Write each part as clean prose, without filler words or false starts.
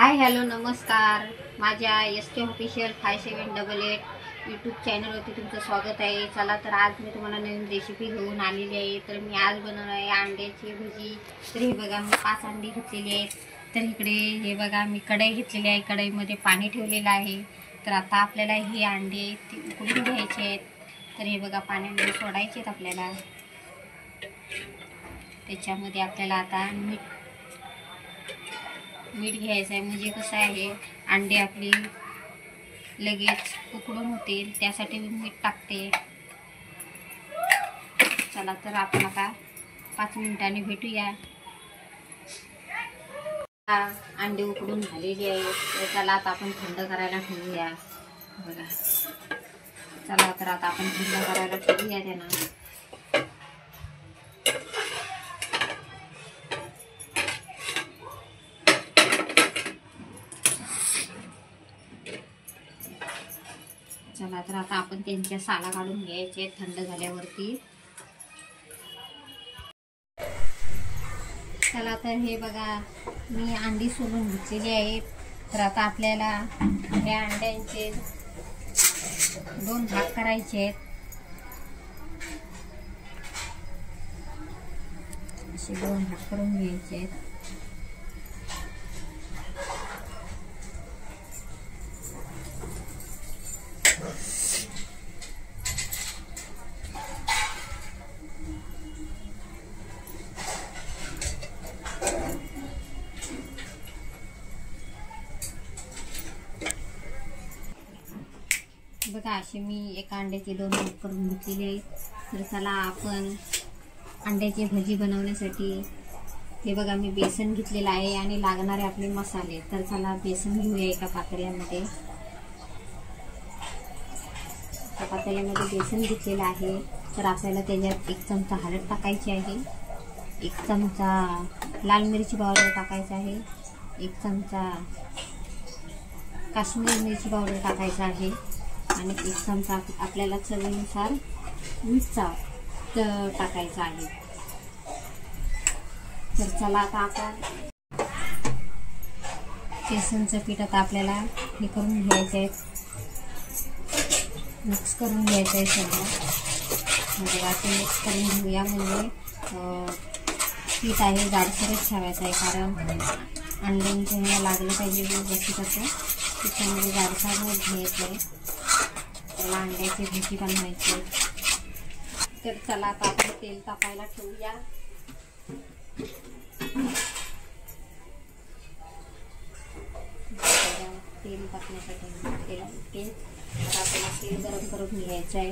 Hi hello नमस्कार, माझ्या SK official 5788 YouTube चॅनलवरती तुमचं स्वागत आहे। चला तर आज मी तुम्हाला नवीन रेसिपी घेऊन आलेली आहे। तर मी आज बनवणार आहे अंड्याची भजी। तर हे बघा मी 5 अंडी घेतलेली आहेत। तर इकडे हे बघा मी कढई घेतलेली आहे, कढईमध्ये पाणी ठेवलेलं आहे। तर आता आपल्याला हे अंडे उकळून घ्यायचे आहेत। तर हे बघा पाण्यामध्ये सोडायचे आहेत आपल्याला। त्याच्यामध्ये आपल्याला आता मीठ घ्यायचं आहे, म्हणजे कसं आहे अंडे आपली लगेच उकळून होतील त्यासाठी मी मीठ टाकते। चला तर आपण आता 5 मिनिटांनी भेटूया। अंडे उकडून झालेली आहे, तर चला आता आपण थंड करायला ठेवूया। बघा चला तर आता आपण थंड करायला ठेवूया त्यांना। चला तर आता आपण त्यांच्या साला काढून घ्यायचे थंड झाल्यावरती। चला तर हे बघा मी अंडी सोलून घेतलेली आहेत। तर आता आपल्याला या अंड्यांचे 2 भाग करायचे आहेत। असे 2 भाग करून घ्यायचे आहेत। बघा असे मी एका अंड्याचे 2 भाग करून घेतलेले आहेत। तर चला आपण अंड्याची भजी बनवण्यासाठी हे बघा मी बेसन घेतलेलं आहे आणि लागणारे आपले मसाले। तर चला बेसन घेऊया एका पातेल्यामध्ये। त्या पातेल्यामध्ये बेसन घेतलेलं आहे। तर आपल्याला त्याच्यात 1 चमचा हळद टाकायची आहे, 1 चमचा लाल मिरची पावडर टाकायचा आहे, 1 चमचा काश्मीरी मिरची पावडर टाकायचा आहे आणि 1 चमचा आपल्याला चवीनुसार मीठ टाकायचा आहे। तर चला आता आपण बेसनचं पीठ आता आपल्याला हे करून घ्यायचं आहे, मिक्स करून घ्यायचं आहे सगळं। म्हणजे असं मिक्स करून घेऊया, म्हणजे पीठ आहे जाडसरच ठेवायचं आहे, कारण अंड्यांच्या लागलं पाहिजे व्यवस्थित असं। त्याच्यामध्ये जाडसर घ्यायचं आहे, त्याला अंड्याची भजी बनवायची। तर चला आता आपण तेल तापायला ठेवूया। तेल तापण्यासाठी आता आपल्याला तेल गरम करून घ्यायचं आहे।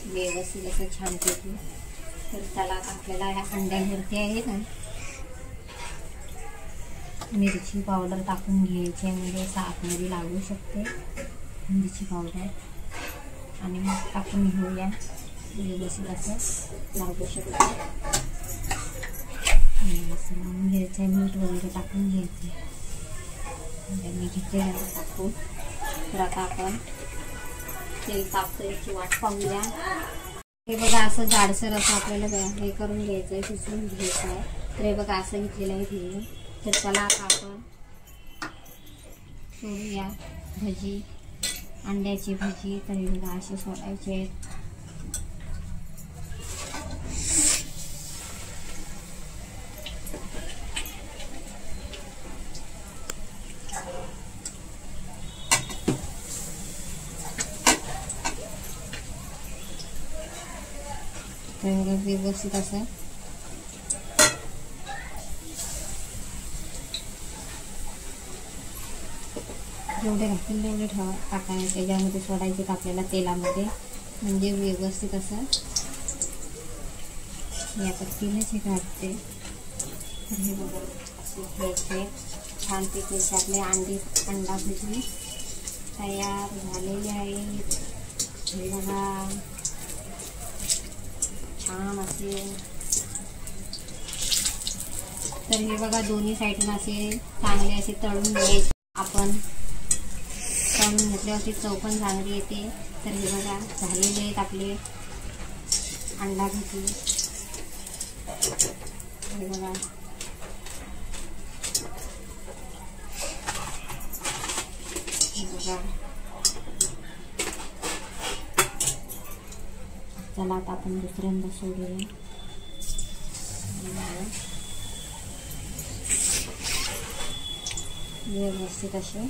व्यवस्थित असं छान पैकी। तर चला आपल्याला ह्या अंड्यांवरती आहे ना मिरची पावडर टाकून घ्यायची आहे, म्हणजे आतमध्ये लागू शकते मिरची पावडर। आणि मग टाकून घेऊया, व्यवस्थित असं लागू शकते। असं लावून घ्यायचं आहे, मीठ वगैरे टाकून घ्यायचं आहे। मी घेतलेलं टाकून तर आता आपण तेल तापतं याची वाट पाहूया। हे बघा असं जाडसर असं आपल्याला हे करून घ्यायचं आहे, शिजवून घ्यायचं आहे। तर हे बघा असं घेतलेलं आहे हे। तर चला आता आपण सोडूया भजी, अंड्याची भजी। तर हे बघा असे सोडायचे आहेत। तर व्यवस्थित असं जेवढे घातले तेवढे टाकायचे, त्याच्यामध्ये सोडायचे आपल्याला तेलामध्ये, म्हणजे व्यवस्थित असं या पत्तीनेच हे घालते। तर हे बघा असे घ्यायचे छानपैकी आपले अंडा भजी तयार झालेले आहेत। हे बघा छान असे। तर हे बघा दोन्ही साईडून असे चांगले असे तळून घ्यायचे आपण। तळून घेतल्यावरती चव पण चांगली येते। तर हे बघा झालेले आहेत आपले अंडा भजी। हे बघा, चला आता आपण दुसऱ्यांदा सोडूया. व्यवस्थित असे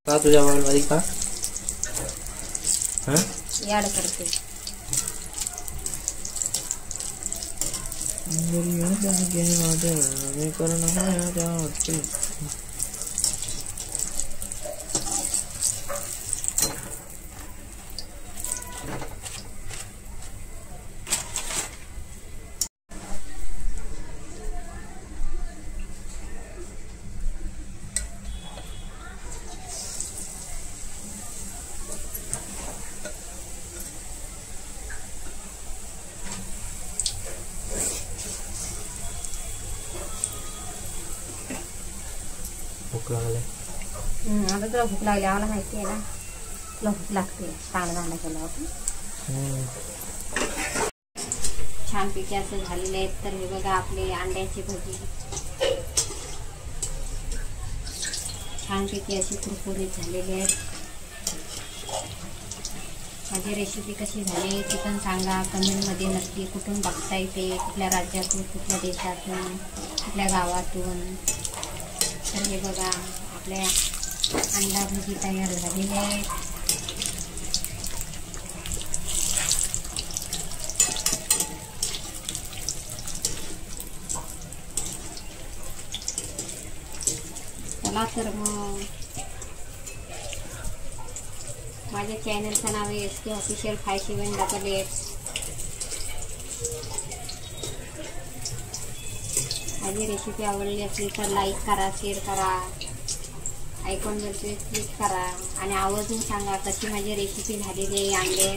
का तुझ्या मोबाईल मध्ये का ऍड करते. भूक लागले. आता तुला भूक लागली, आम्हाला माहिती आहे ना तुला भूक लागते. छान गाणं केलं होतं, छानपैकी असं झालेलं आहे. तर हे बघा आपले अंड्याची भजी छानपैकी अशी कुरकुरीत झालेली आहेत. माझी रेसिपी कशी झाली ती पण सांगा कमेंटमध्ये नक्की. कुठून बघता येते, कुठल्या राज्यातून, कुठल्या देशातून, कुठल्या गावातून. तर हे बघा आपल्या अंडा भजी तयार झालेली आहे. चला तर मग माझ्या चॅनलचं नाव आहे SK ऑफिशियल 5788. माझी रेसिपी आवडली असली तर लाईक करा, शेअर करा, आयकॉन वरती क्लिक करा आणि आवर्जून सांगा कशी माझी रेसिपी झालेली आहे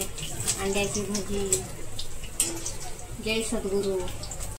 अंड्याची भजी. जय सद्गुरू.